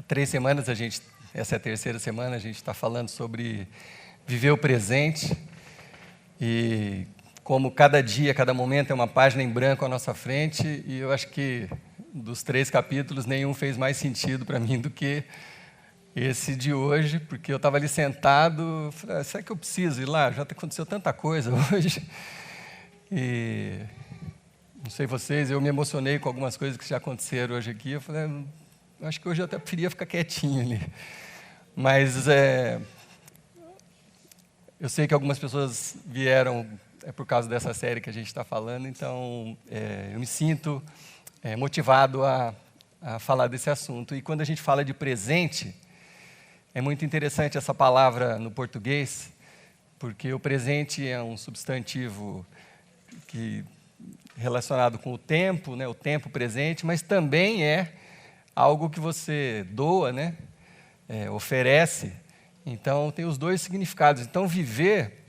3 semanas essa é a terceira semana, a gente está falando sobre viver o presente e como cada dia, cada momento é uma página em branco à nossa frente, e eu acho que dos 3 capítulos nenhum fez mais sentido para mim do que esse de hoje, porque eu estava ali sentado, falei, será que eu preciso ir lá? Já aconteceu tanta coisa hoje. E não sei vocês, eu me emocionei com algumas coisas que já aconteceram hoje aqui. Eu falei, acho que hoje eu até preferia ficar quietinho ali. Mas eu sei que algumas pessoas vieram por causa dessa série que a gente está falando, então eu me sinto motivado a falar desse assunto. E quando a gente fala de presente, é muito interessante essa palavra no português, porque o presente é um substantivo relacionado com o tempo, né, o tempo presente, mas também é algo que você doa, né, oferece. Então, tem os dois significados. Então, viver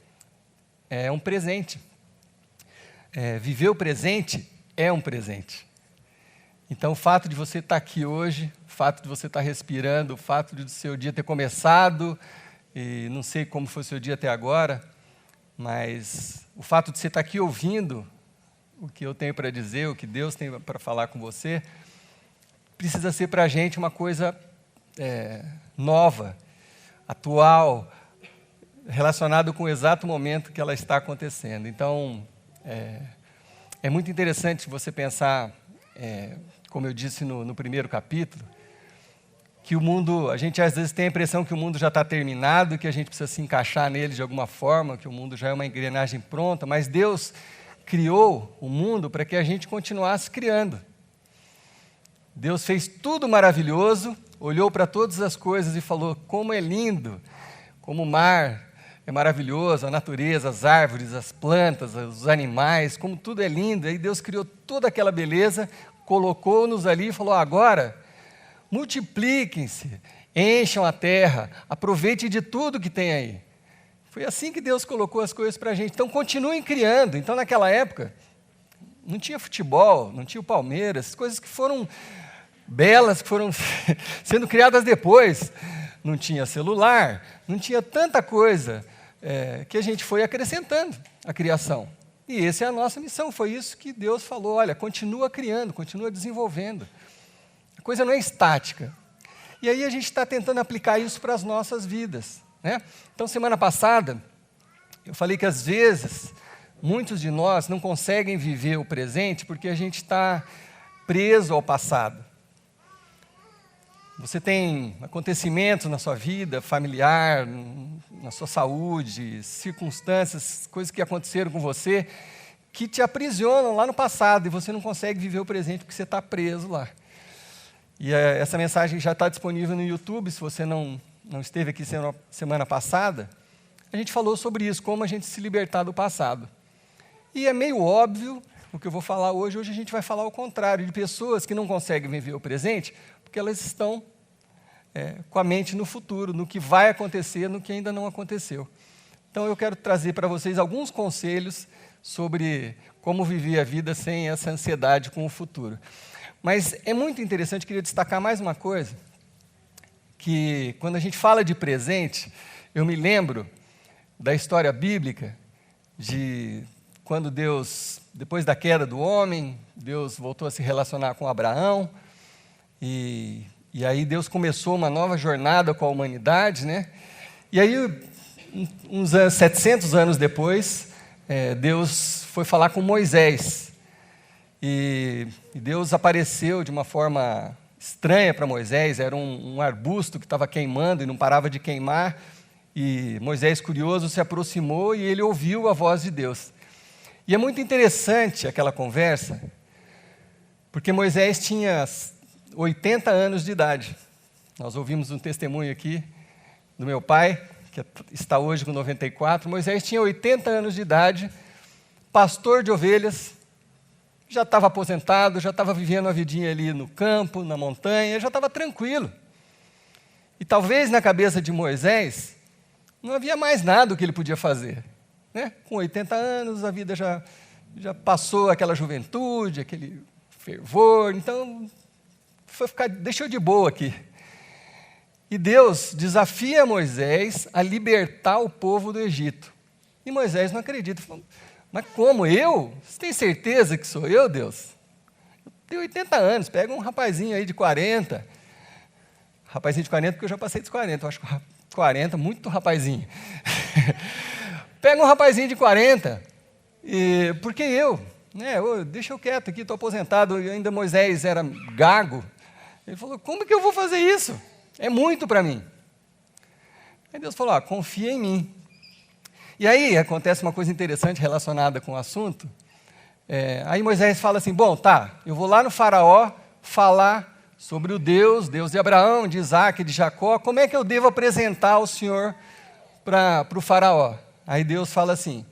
é um presente. Viver o presente é um presente. Então, o fato de você estar aqui hoje, o fato de você estar respirando, o fato de o seu dia ter começado, e não sei como foi o seu dia até agora, mas o fato de você estar aqui ouvindo o que eu tenho para dizer, o que Deus tem para falar com você, precisa ser para a gente uma coisa nova, atual, relacionado com o exato momento que ela está acontecendo. Então, é muito interessante você pensar, como eu disse no primeiro capítulo, que o mundo, a gente às vezes tem a impressão que o mundo já está terminado, que a gente precisa se encaixar nele de alguma forma, que o mundo já é uma engrenagem pronta, mas Deus criou o mundo para que a gente continuasse criando. Deus fez tudo maravilhoso, olhou para todas as coisas e falou, como é lindo, como o mar é maravilhoso, a natureza, as árvores, as plantas, os animais, como tudo é lindo. Aí Deus criou toda aquela beleza, colocou-nos ali e falou, agora, multipliquem-se, encham a terra, aproveitem de tudo que tem aí. Foi assim que Deus colocou as coisas para a gente. Então, continuem criando. Então, naquela época, não tinha futebol, não tinha o Palmeiras, coisas que foram belas, que foram sendo criadas depois. Não tinha celular, não tinha tanta coisa que a gente foi acrescentando à criação. E essa é a nossa missão, foi isso que Deus falou, olha, continua criando, continua desenvolvendo. A coisa não é estática. E aí a gente está tentando aplicar isso para as nossas vidas, né? Então, semana passada, eu falei que às vezes, muitos de nós não conseguem viver o presente porque a gente está preso ao passado. Você tem acontecimentos na sua vida familiar, na sua saúde, circunstâncias, coisas que aconteceram com você, que te aprisionam lá no passado, e você não consegue viver o presente porque você está preso lá. E essa mensagem já está disponível no YouTube, se você não esteve aqui semana passada. A gente falou sobre isso, como a gente se libertar do passado. E é meio óbvio o que eu vou falar hoje. Hoje a gente vai falar o contrário, de pessoas que não conseguem viver o presente, porque elas estão com a mente no futuro, no que vai acontecer, no que ainda não aconteceu. Então, eu quero trazer para vocês alguns conselhos sobre como viver a vida sem essa ansiedade com o futuro. Mas é muito interessante, queria destacar mais uma coisa, que quando a gente fala de presente, eu me lembro da história bíblica de quando Deus, depois da queda do homem, Deus voltou a se relacionar com Abraão, e aí Deus começou uma nova jornada com a humanidade, né? E aí, uns 700 anos depois, Deus foi falar com Moisés. E Deus apareceu de uma forma estranha para Moisés, era um arbusto que estava queimando e não parava de queimar. E Moisés, curioso, se aproximou e ele ouviu a voz de Deus. E é muito interessante aquela conversa, porque Moisés tinha 80 anos de idade. Nós ouvimos um testemunho aqui do meu pai, que está hoje com 94. Moisés tinha 80 anos de idade, pastor de ovelhas, já estava aposentado, já estava vivendo uma vidinha ali no campo, na montanha, já estava tranquilo. E talvez na cabeça de Moisés, não havia mais nada que ele podia fazer, né? Com 80 anos, a vida já passou aquela juventude, aquele fervor, então deixou de boa aqui. E Deus desafia Moisés a libertar o povo do Egito. E Moisés não acredita. Fala, mas como eu? Você tem certeza que sou eu, Deus? Eu tenho 80 anos, pega um rapazinho aí de 40. Rapazinho de 40, porque eu já passei dos 40. Eu acho que 40, muito rapazinho. Pega um rapazinho de 40. Porque eu? Né, deixa eu quieto aqui, estou aposentado. E ainda Moisés era gago. Ele falou, como que eu vou fazer isso? É muito para mim. Aí Deus falou, confia em mim. E aí acontece uma coisa interessante relacionada com o assunto. Aí Moisés fala assim, bom, tá, eu vou lá no faraó falar sobre o Deus de Abraão, de Isaac, de Jacó, como é que eu devo apresentar o Senhor para o faraó? Aí Deus fala assim,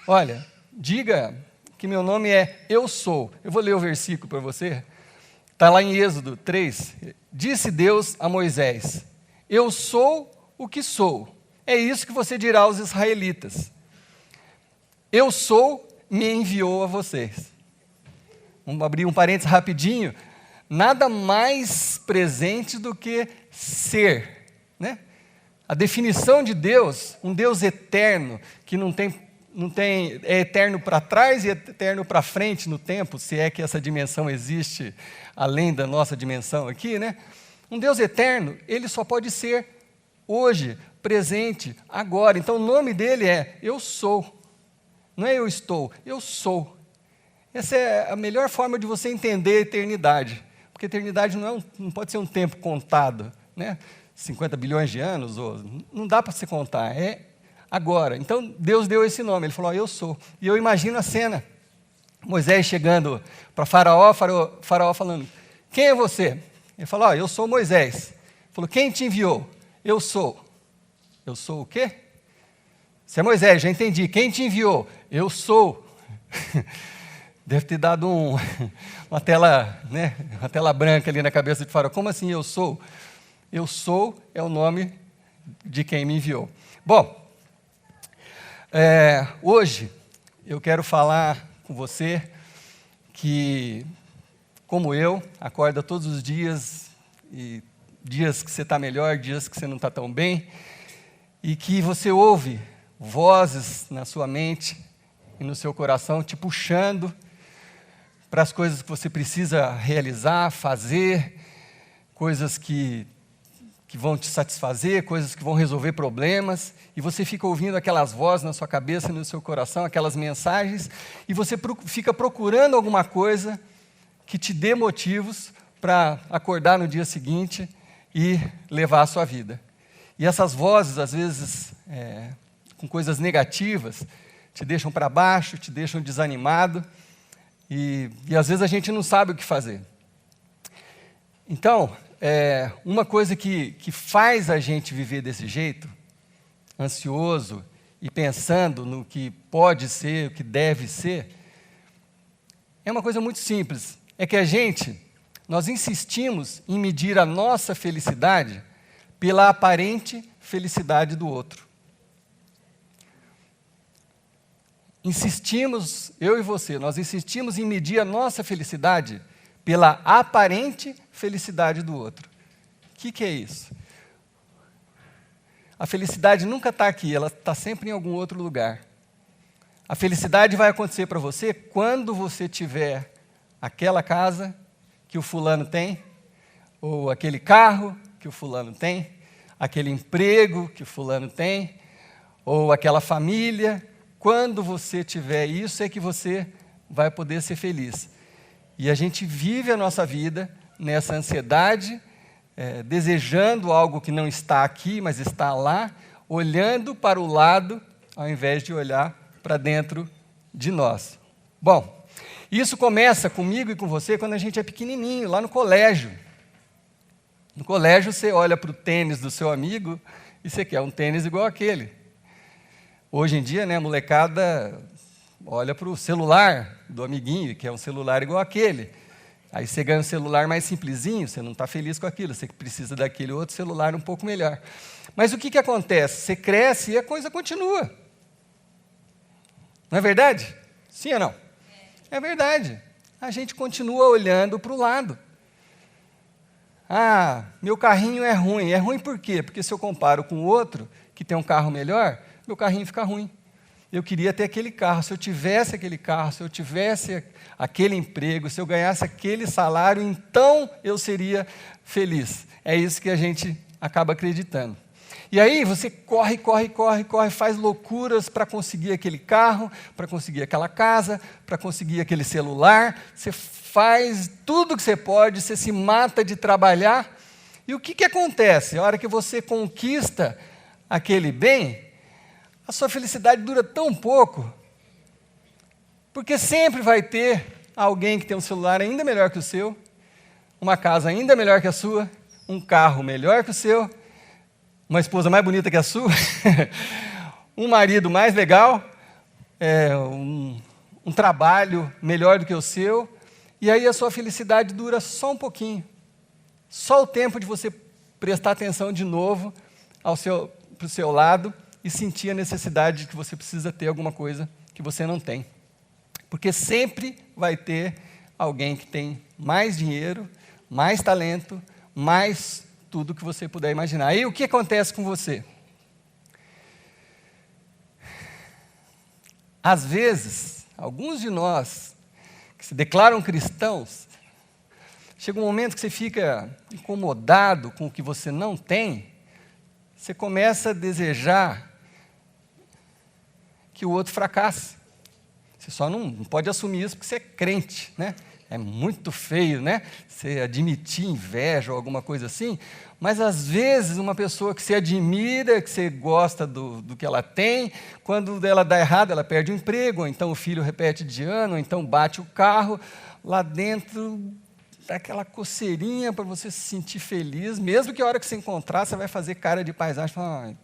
olha, diga que meu nome é Eu Sou. Eu vou ler o versículo para você. Está lá em Êxodo 3. Disse Deus a Moisés, eu sou o que sou. É isso que você dirá aos israelitas. Eu sou, me enviou a vocês. Vamos abrir um parênteses rapidinho. Nada mais presente do que ser, né? A definição de Deus, um Deus eterno, que não tem, é eterno para trás e eterno para frente no tempo, se é que essa dimensão existe além da nossa dimensão aqui, né? Um Deus eterno, ele só pode ser hoje, presente, agora. Então o nome dele é Eu Sou. Não é eu estou, eu sou. Essa é a melhor forma de você entender a eternidade. Porque a eternidade não pode ser um tempo contado, né? 50 bilhões de anos, não dá para se contar, é agora. Então Deus deu esse nome, ele falou, eu sou. E eu imagino a cena, Moisés chegando para Faraó falando, quem é você? Ele falou, eu sou Moisés. Ele falou, quem te enviou? Eu sou. Eu sou o quê? Você é Moisés, já entendi. Quem te enviou? Eu sou. Deve ter dado uma tela, né, uma tela branca ali na cabeça de Faraó. Como assim eu sou? Eu sou é o nome de quem me enviou. Bom, hoje eu quero falar com você que, como eu, acorda todos os dias, e dias que você está melhor, dias que você não está tão bem, e que você ouve vozes na sua mente e no seu coração te puxando para as coisas que você precisa realizar, fazer, coisas que vão te satisfazer, coisas que vão resolver problemas, e você fica ouvindo aquelas vozes na sua cabeça e no seu coração, aquelas mensagens, e você fica procurando alguma coisa que te dê motivos para acordar no dia seguinte e levar a sua vida. E essas vozes, às vezes, com coisas negativas, te deixam para baixo, te deixam desanimado, e às vezes a gente não sabe o que fazer. Então, uma coisa que faz a gente viver desse jeito, ansioso e pensando no que pode ser, o que deve ser, é uma coisa muito simples. É que nós insistimos em medir a nossa felicidade pela aparente felicidade do outro. Eu e você, nós insistimos em medir a nossa felicidade pela aparente felicidade do outro. O que é isso? A felicidade nunca está aqui, ela está sempre em algum outro lugar. A felicidade vai acontecer para você quando você tiver aquela casa que o fulano tem, ou aquele carro que o fulano tem, aquele emprego que o fulano tem, ou aquela família. Quando você tiver isso é que você vai poder ser feliz. E a gente vive a nossa vida nessa ansiedade, desejando algo que não está aqui, mas está lá, olhando para o lado, ao invés de olhar para dentro de nós. Bom, isso começa comigo e com você quando a gente é pequenininho, lá no colégio. No colégio você olha para o tênis do seu amigo e você quer um tênis igual aquele. Hoje em dia, né, a molecada olha para o celular do amiguinho, que é um celular igual aquele. Aí você ganha um celular mais simplesinho, você não está feliz com aquilo, você precisa daquele outro celular um pouco melhor. Mas o que acontece? Você cresce e a coisa continua. Não é verdade? Sim ou não? É verdade. A gente continua olhando para o lado. Ah, meu carrinho é ruim. É ruim por quê? Porque se eu comparo com o outro, que tem um carro melhor, meu carrinho fica ruim. Eu queria ter aquele carro. Se eu tivesse aquele carro, se eu tivesse aquele emprego, se eu ganhasse aquele salário, então eu seria feliz. É isso que a gente acaba acreditando. E aí você corre, faz loucuras para conseguir aquele carro, para conseguir aquela casa, para conseguir aquele celular. Você faz tudo que você pode, você se mata de trabalhar. E o que acontece? A hora que você conquista aquele bem, a sua felicidade dura tão pouco, porque sempre vai ter alguém que tem um celular ainda melhor que o seu, uma casa ainda melhor que a sua, um carro melhor que o seu, uma esposa mais bonita que a sua, um marido mais legal, um trabalho melhor do que o seu, e aí a sua felicidade dura só um pouquinho. Só o tempo de você prestar atenção de novo para o seu lado e sentir a necessidade de que você precisa ter alguma coisa que você não tem. Porque sempre vai ter alguém que tem mais dinheiro, mais talento, mais tudo que você puder imaginar. E o que acontece com você? Às vezes, alguns de nós que se declaram cristãos, chega um momento que você fica incomodado com o que você não tem, você começa a desejar que o outro fracasse. Você só não pode assumir isso porque você é crente, né? É muito feio, né? Você admitir inveja ou alguma coisa assim, mas às vezes uma pessoa que você admira, que você gosta do que ela tem, quando ela dá errado, ela perde o emprego, ou então o filho repete de ano, ou então bate o carro, lá dentro dá aquela coceirinha para você se sentir feliz, mesmo que a hora que você encontrar, você vai fazer cara de paisagem, falar,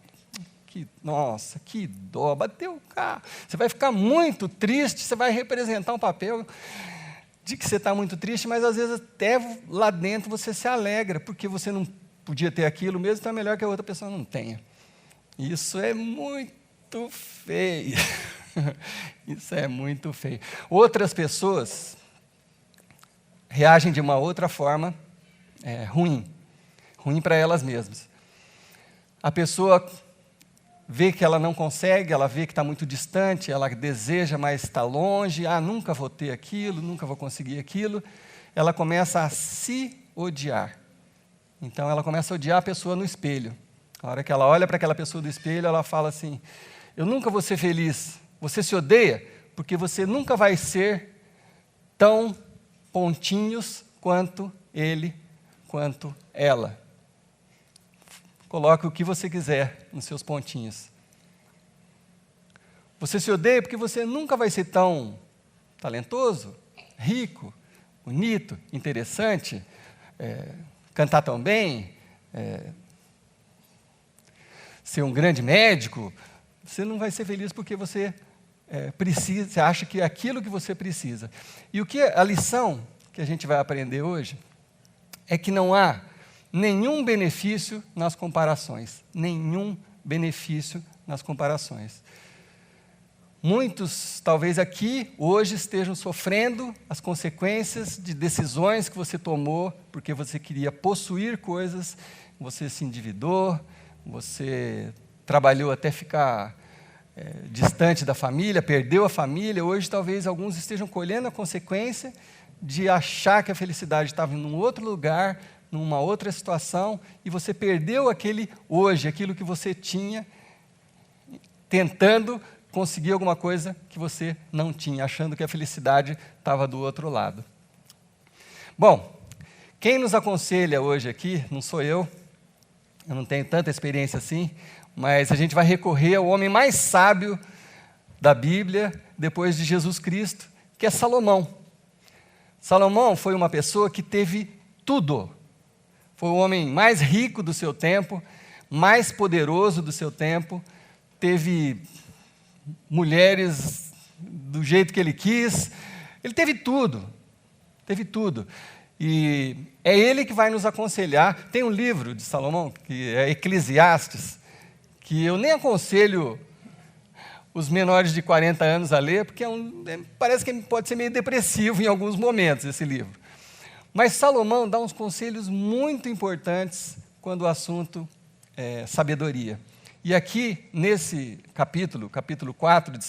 nossa, que dó, bateu o carro. Você vai ficar muito triste, você vai representar um papel de que você está muito triste, mas às vezes até lá dentro você se alegra, porque você não podia ter aquilo mesmo, então é melhor que a outra pessoa não tenha. Isso é muito feio. Isso é muito feio. Outras pessoas reagem de uma outra forma ruim para elas mesmas. A pessoa vê que ela não consegue, ela vê que está muito distante, ela deseja, mas está longe, nunca vou ter aquilo, nunca vou conseguir aquilo, ela começa a se odiar. Então, ela começa a odiar a pessoa no espelho. A hora que ela olha para aquela pessoa do espelho, ela fala assim, eu nunca vou ser feliz. Você se odeia porque você nunca vai ser tão pontinhos quanto ele, quanto ela. Coloque o que você quiser nos seus pontinhos. Você se odeia porque você nunca vai ser tão talentoso, rico, bonito, interessante, cantar tão bem, ser um grande médico. Você não vai ser feliz porque você precisa, você acha que é aquilo que você precisa. E a lição que a gente vai aprender hoje é que não há nenhum benefício nas comparações. Nenhum benefício nas comparações. Muitos, talvez aqui, hoje estejam sofrendo as consequências de decisões que você tomou, porque você queria possuir coisas, você se endividou, você trabalhou até ficar distante da família, perdeu a família. Hoje, talvez, alguns estejam colhendo a consequência de achar que a felicidade estava em um outro lugar, numa outra situação, e você perdeu aquilo que você tinha, tentando conseguir alguma coisa que você não tinha, achando que a felicidade estava do outro lado. Bom, quem nos aconselha hoje aqui, não sou eu não tenho tanta experiência assim, mas a gente vai recorrer ao homem mais sábio da Bíblia, depois de Jesus Cristo, que é Salomão. Salomão foi uma pessoa que teve tudo. Foi o homem mais rico do seu tempo, mais poderoso do seu tempo, teve mulheres do jeito que ele quis, ele teve tudo, E é ele que vai nos aconselhar. Tem um livro de Salomão, que é Eclesiastes, que eu nem aconselho os menores de 40 anos a ler, porque parece que pode ser meio depressivo em alguns momentos esse livro. Mas Salomão dá uns conselhos muito importantes quando o assunto é sabedoria. E aqui, nesse capítulo 4 de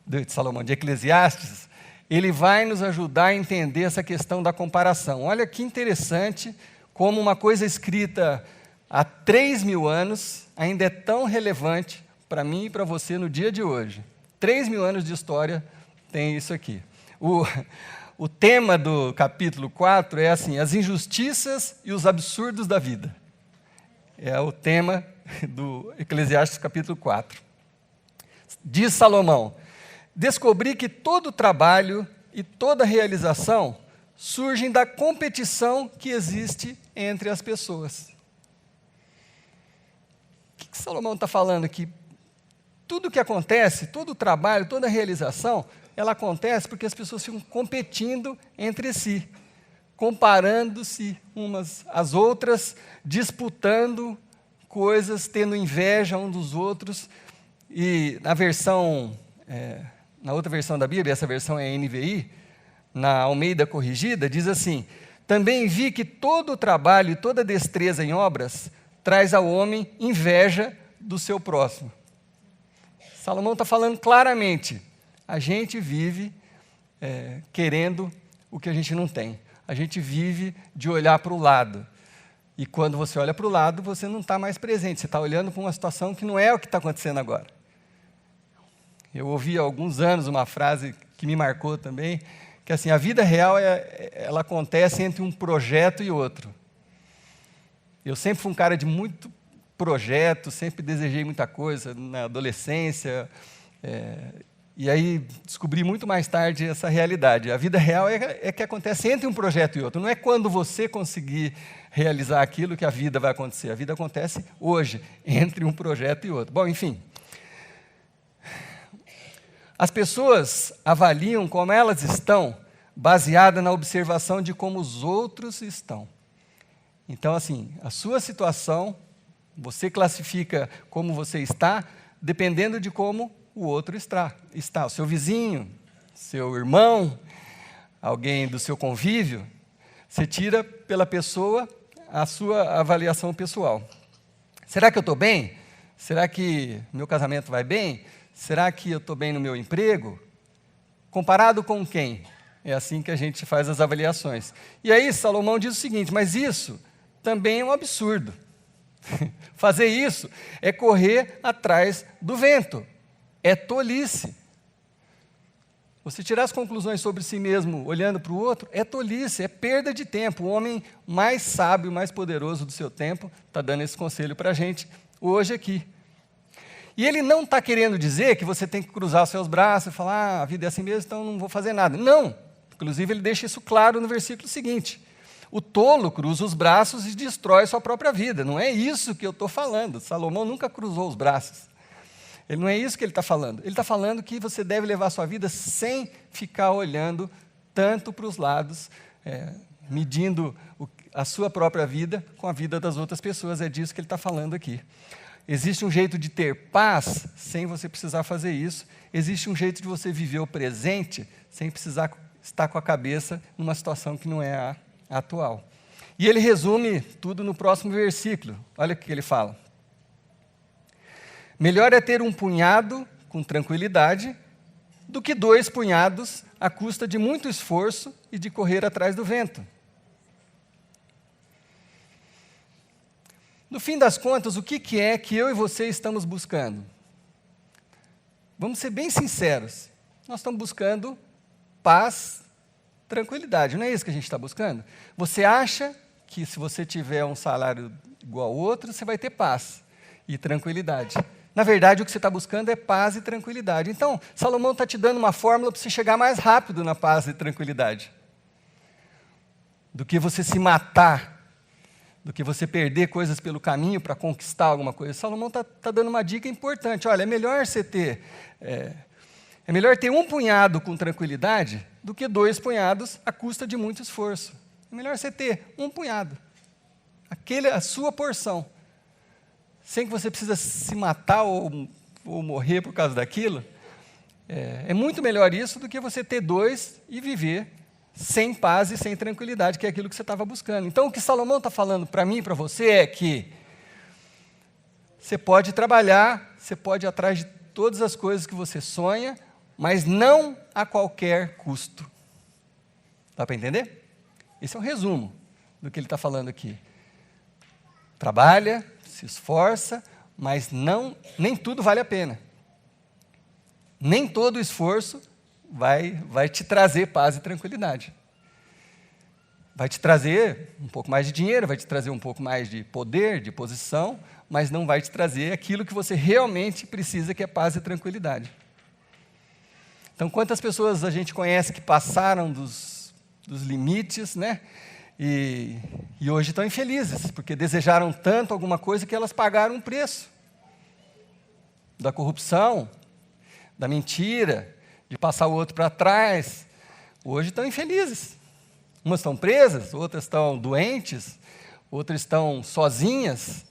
de Eclesiastes, ele vai nos ajudar a entender essa questão da comparação. Olha que interessante como uma coisa escrita há 3.000 anos ainda é tão relevante para mim e para você no dia de hoje. 3.000 anos de história tem isso aqui. O tema do capítulo 4 é assim: as injustiças e os absurdos da vida. É o tema do Eclesiastes capítulo 4. Diz Salomão: descobri que todo trabalho e toda realização surgem da competição que existe entre as pessoas. O que Salomão está falando aqui? Tudo que acontece, todo o trabalho, toda a realização, ela acontece porque as pessoas ficam competindo entre si, comparando-se umas às outras, disputando coisas, tendo inveja um dos outros. E na outra versão da Bíblia, essa versão é a NVI, na Almeida Corrigida, diz assim: também vi que todo o trabalho e toda destreza em obras traz ao homem inveja do seu próximo. Salomão está falando claramente, a gente vive querendo o que a gente não tem. A gente vive de olhar para o lado. E quando você olha para o lado, você não está mais presente. Você está olhando para uma situação que não é o que está acontecendo agora. Eu ouvi há alguns anos uma frase que me marcou também, que assim, a vida real ela acontece entre um projeto e outro. Eu sempre fui um cara de muito projeto, sempre desejei muita coisa na adolescência, e aí descobri muito mais tarde essa realidade. A vida real é que acontece entre um projeto e outro. Não é quando você conseguir realizar aquilo que a vida vai acontecer. A vida acontece hoje, entre um projeto e outro. Bom, enfim. As pessoas avaliam como elas estão baseada na observação de como os outros estão. Então, assim, a sua situação, você classifica como você está, dependendo de como o outro está. O seu vizinho, seu irmão, alguém do seu convívio, você tira pela pessoa a sua avaliação pessoal. Será que eu estou bem? Será que meu casamento vai bem? Será que eu estou bem no meu emprego? Comparado com quem? É assim que a gente faz as avaliações. E aí Salomão diz o seguinte: mas isso também é um absurdo. Fazer isso é correr atrás do vento. É tolice. Você tirar as conclusões sobre si mesmo olhando para o outro é tolice, é perda de tempo. O homem mais sábio, mais poderoso do seu tempo está dando esse conselho para a gente hoje aqui. E ele não está querendo dizer que você tem que cruzar os seus braços e falar: a vida é assim mesmo, então não vou fazer nada. Não. Inclusive, ele deixa isso claro no versículo seguinte. O tolo cruza os braços e destrói sua própria vida. Não é isso que eu estou falando. Salomão nunca cruzou os braços. Ele não é isso que ele está falando. Ele está falando que você deve levar a sua vida sem ficar olhando tanto para os lados, medindo a sua própria vida com a vida das outras pessoas. É disso que ele está falando aqui. Existe um jeito de ter paz sem você precisar fazer isso. Existe um jeito de você viver o presente sem precisar estar com a cabeça numa situação que não é a atual. E ele resume tudo no próximo versículo. Olha o que ele fala. Melhor é ter um punhado com tranquilidade do que 2 punhados à custa de muito esforço e de correr atrás do vento. No fim das contas, o que é que eu e você estamos buscando? Vamos ser bem sinceros. Nós estamos buscando paz, tranquilidade. Não é isso que a gente está buscando? Você acha que se você tiver um salário igual ao outro, você vai ter paz e tranquilidade. Na verdade, o que você está buscando é paz e tranquilidade. Então, Salomão está te dando uma fórmula para você chegar mais rápido na paz e tranquilidade. Do que você se matar, do que você perder coisas pelo caminho para conquistar alguma coisa. Salomão está dando uma dica importante. Olha, é melhor ter um punhado com tranquilidade do que 2 punhados à custa de muito esforço. É melhor você ter um punhado, a sua porção, sem que você precisa se matar ou morrer por causa daquilo. É muito melhor isso do que você ter 2 e viver sem paz e sem tranquilidade, que é aquilo que você estava buscando. Então, o que Salomão está falando para mim e para você é que você pode trabalhar, você pode ir atrás de todas as coisas que você sonha, mas não a qualquer custo. Dá para entender? Esse é um resumo do que ele está falando aqui. Trabalha, se esforça, mas nem tudo vale a pena. Nem todo esforço vai te trazer paz e tranquilidade. Vai te trazer um pouco mais de dinheiro, vai te trazer um pouco mais de poder, de posição, mas não vai te trazer aquilo que você realmente precisa, que é paz e tranquilidade. Então, quantas pessoas a gente conhece que passaram dos limites, né? E hoje estão infelizes, porque desejaram tanto alguma coisa que elas pagaram um preço. Da corrupção, da mentira, de passar o outro para trás. Hoje estão infelizes. Umas estão presas, outras estão doentes, outras estão sozinhas,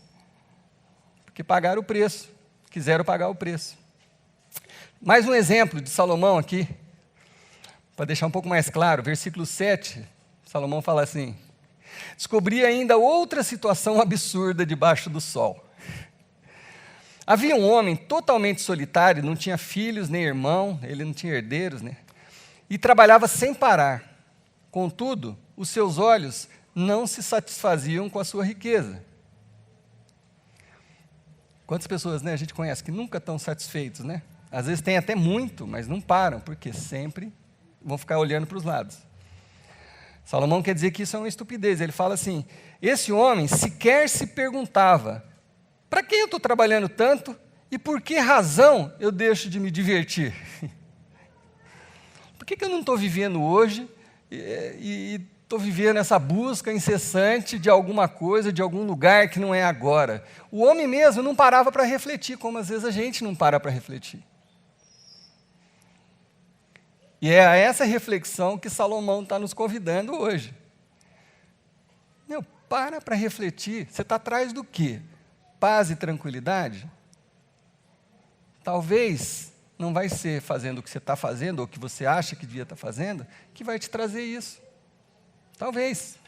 porque pagaram o preço, quiseram pagar o preço. Mais um exemplo de Salomão aqui, para deixar um pouco mais claro, versículo 7, Salomão fala assim: descobri ainda outra situação absurda debaixo do sol. Havia um homem totalmente solitário, não tinha filhos nem irmão, ele não tinha herdeiros, né? E trabalhava sem parar. Contudo, os seus olhos não se satisfaziam com a sua riqueza. Quantas pessoas, né, a gente conhece que nunca estão satisfeitos, né? Às vezes tem até muito, mas não param, porque sempre vão ficar olhando para os lados. Salomão quer dizer que isso é uma estupidez. Ele fala assim: esse homem sequer se perguntava: para quem eu estou trabalhando tanto e por que razão eu deixo de me divertir? Por que eu não estou vivendo hoje e estou vivendo essa busca incessante de alguma coisa, de algum lugar que não é agora? O homem mesmo não parava para refletir, como às vezes a gente não para refletir. E é a essa reflexão que Salomão está nos convidando hoje. Meu, para refletir. Você está atrás do quê? Paz e tranquilidade? Talvez não vai ser fazendo o que você está fazendo, ou o que você acha que devia estar fazendo, que vai te trazer isso. Talvez.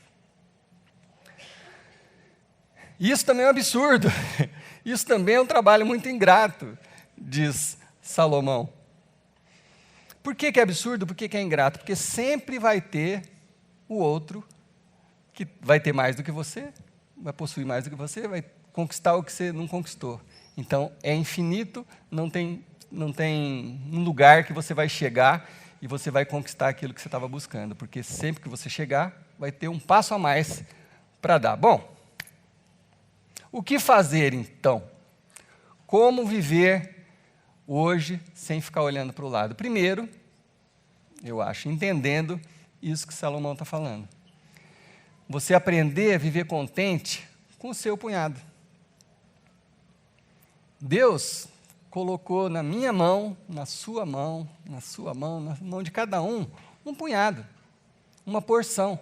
Isso também é um absurdo. Isso também é um trabalho muito ingrato, diz Salomão. Por que é absurdo? Por que é ingrato? Porque sempre vai ter o outro que vai ter mais do que você, vai possuir mais do que você, vai conquistar o que você não conquistou. Então, é infinito, não tem um lugar que você vai chegar e você vai conquistar aquilo que você estava buscando, porque sempre que você chegar, vai ter um passo a mais para dar. Bom, o que fazer então? Como viver hoje sem ficar olhando para o lado? Primeiro, eu acho, entendendo isso que Salomão está falando. Você aprender a viver contente com o seu punhado. Deus colocou na minha mão, na sua mão, na mão de cada um punhado, uma porção,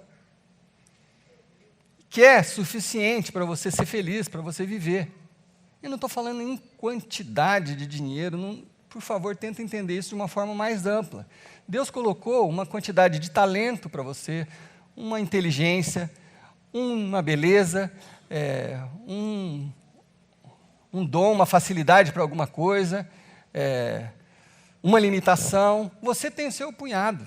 que é suficiente para você ser feliz, para você viver. Eu não estou falando em quantidade de dinheiro, por favor, tenta entender isso de uma forma mais ampla. Deus colocou uma quantidade de talento para você, uma inteligência, uma beleza, um dom, uma facilidade para alguma coisa, uma limitação. Você tem o seu punhado.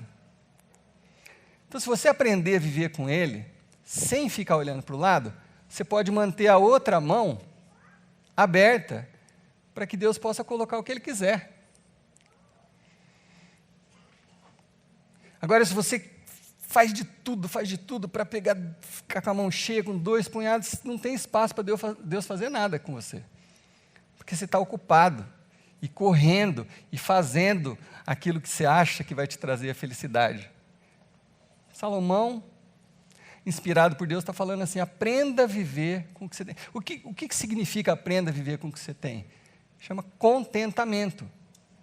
Então, se você aprender a viver com ele, sem ficar olhando para o lado, você pode manter a outra mão aberta para que Deus possa colocar o que Ele quiser. Agora, se você faz de tudo para ficar com a mão cheia, com 2 punhados, não tem espaço para Deus fazer nada com você. Porque você está ocupado, e correndo, e fazendo aquilo que você acha que vai te trazer a felicidade. Salomão, inspirado por Deus, está falando assim: aprenda a viver com o que você tem. O que significa aprenda a viver com o que você tem? Chama contentamento.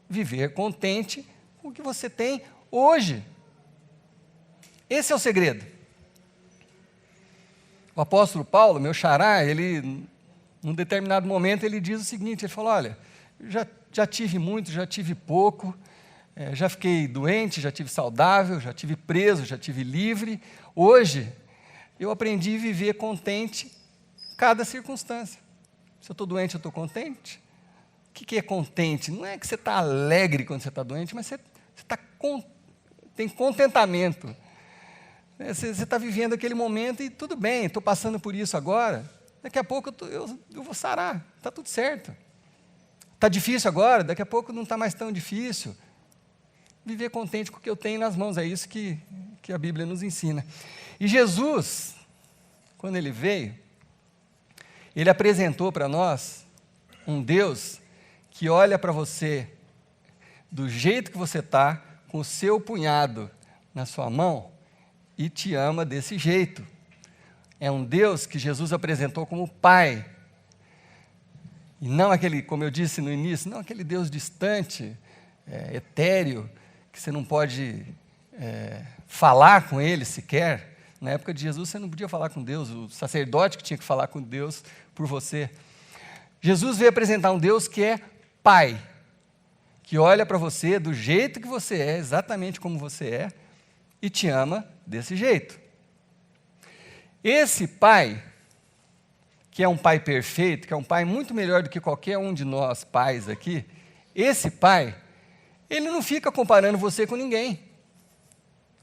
Viver contente com o que você tem hoje. Esse é o segredo. O apóstolo Paulo, meu xará, ele, num determinado momento, ele diz o seguinte, ele falou: olha, já tive muito, já tive pouco, Já fiquei doente, já tive saudável, já tive preso, já tive livre. Hoje, eu aprendi a viver contente em cada circunstância. Se eu estou doente, eu estou contente. O que é contente? Não é que você está alegre quando você está doente, mas você tem contentamento. Você está vivendo aquele momento e tudo bem, estou passando por isso agora. Daqui a pouco eu vou sarar, está tudo certo. Está difícil agora, daqui a pouco não está mais tão difícil. Viver contente com o que eu tenho nas mãos, é isso que a Bíblia nos ensina. E Jesus, quando ele veio, ele apresentou para nós um Deus que olha para você do jeito que você está, com o seu punhado na sua mão, e te ama desse jeito. É um Deus que Jesus apresentou como Pai. E não aquele, como eu disse no início, não aquele Deus distante, etéreo, que você não pode falar com Ele sequer. Na época de Jesus, você não podia falar com Deus, o sacerdote que tinha que falar com Deus por você. Jesus veio apresentar um Deus que é Pai, que olha para você do jeito que você é, exatamente como você é, e te ama desse jeito. Esse Pai, que é um Pai perfeito, que é um Pai muito melhor do que qualquer um de nós pais aqui, esse Pai, ele não fica comparando você com ninguém,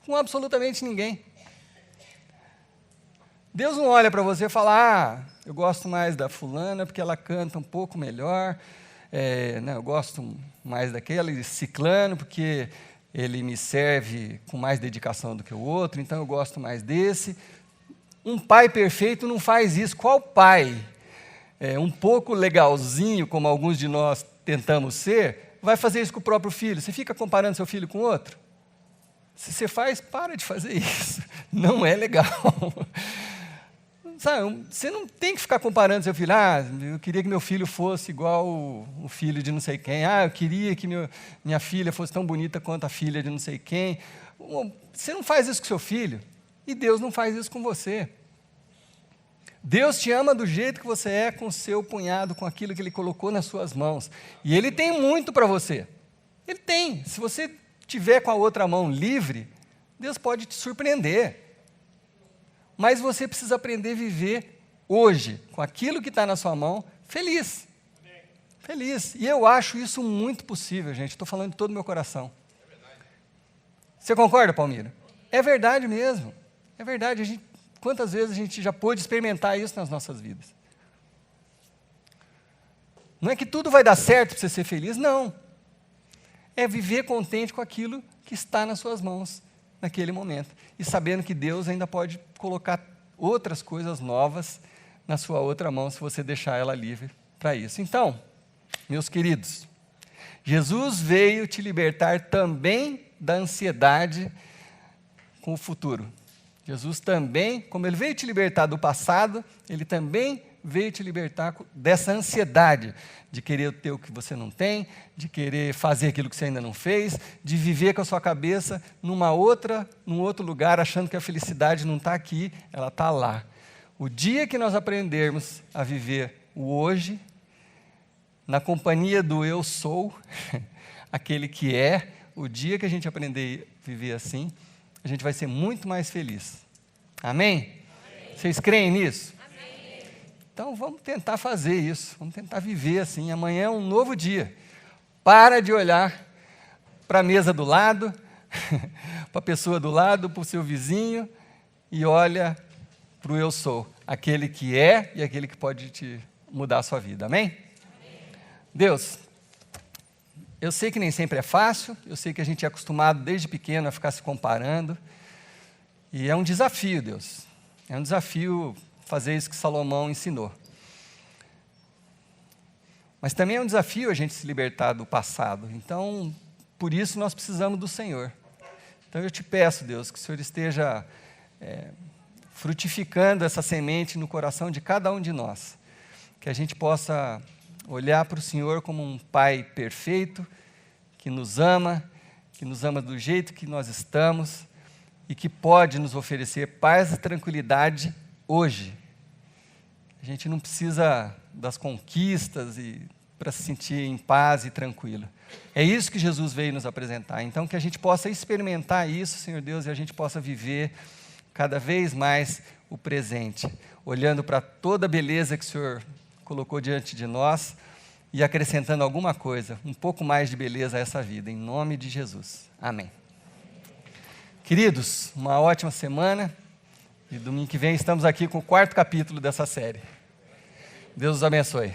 com absolutamente ninguém. Deus não olha para você e fala, eu gosto mais da fulana porque ela canta um pouco melhor, eu gosto mais daquele ciclano porque ele me serve com mais dedicação do que o outro, então eu gosto mais desse. Um pai perfeito não faz isso. Qual pai, um pouco legalzinho, como alguns de nós tentamos ser, vai fazer isso com o próprio filho? Você fica comparando seu filho com outro? Se você faz, para de fazer isso. Não é legal. Sabe, você não tem que ficar comparando seu filho. Eu queria que meu filho fosse igual o filho de não sei quem. Eu queria que minha filha fosse tão bonita quanto a filha de não sei quem. Você não faz isso com seu filho. E Deus não faz isso com você. Deus te ama do jeito que você é, com o seu punhado, com aquilo que Ele colocou nas suas mãos. E Ele tem muito para você. Ele tem. Se você tiver com a outra mão livre, Deus pode te surpreender. Mas você precisa aprender a viver hoje, com aquilo que está na sua mão, feliz. Feliz. E eu acho isso muito possível, gente. Estou falando de todo o meu coração. Você concorda, Palmira? É verdade mesmo. É verdade. Quantas vezes a gente já pôde experimentar isso nas nossas vidas? Não é que tudo vai dar certo para você ser feliz, não. É viver contente com aquilo que está nas suas mãos naquele momento. E sabendo que Deus ainda pode colocar outras coisas novas na sua outra mão, se você deixar ela livre para isso. Então, meus queridos, Jesus veio te libertar também da ansiedade com o futuro. Jesus também, como Ele veio te libertar do passado, Ele também veio te libertar dessa ansiedade de querer ter o que você não tem, de querer fazer aquilo que você ainda não fez, de viver com a sua cabeça num outro lugar, achando que a felicidade não está aqui, ela está lá. O dia que nós aprendermos a viver o hoje, na companhia do eu sou, aquele que é, o dia que a gente aprender a viver assim, a gente vai ser muito mais feliz. Amém? Amém. Vocês creem nisso? Amém. Então vamos tentar fazer isso, vamos tentar viver assim. Amanhã é um novo dia. Para de olhar para a mesa do lado, para a pessoa do lado, para o seu vizinho, e olha para o eu sou, aquele que é e aquele que pode te mudar a sua vida. Amém? Amém. Deus, eu sei que nem sempre é fácil, eu sei que a gente é acostumado desde pequeno a ficar se comparando, e é um desafio, Deus, é um desafio fazer isso que Salomão ensinou. Mas também é um desafio a gente se libertar do passado, então, por isso nós precisamos do Senhor. Então eu te peço, Deus, que o Senhor esteja frutificando essa semente no coração de cada um de nós, que a gente possa olhar para o Senhor como um Pai perfeito, que nos ama do jeito que nós estamos e que pode nos oferecer paz e tranquilidade hoje. A gente não precisa das conquistas e para se sentir em paz e tranquilo. É isso que Jesus veio nos apresentar. Então, que a gente possa experimentar isso, Senhor Deus, e a gente possa viver cada vez mais o presente, olhando para toda a beleza que o Senhor colocou diante de nós e acrescentando alguma coisa, um pouco mais de beleza a essa vida, em nome de Jesus. Amém. Queridos, uma ótima semana, e domingo que vem estamos aqui com o 4º capítulo dessa série. Deus os abençoe.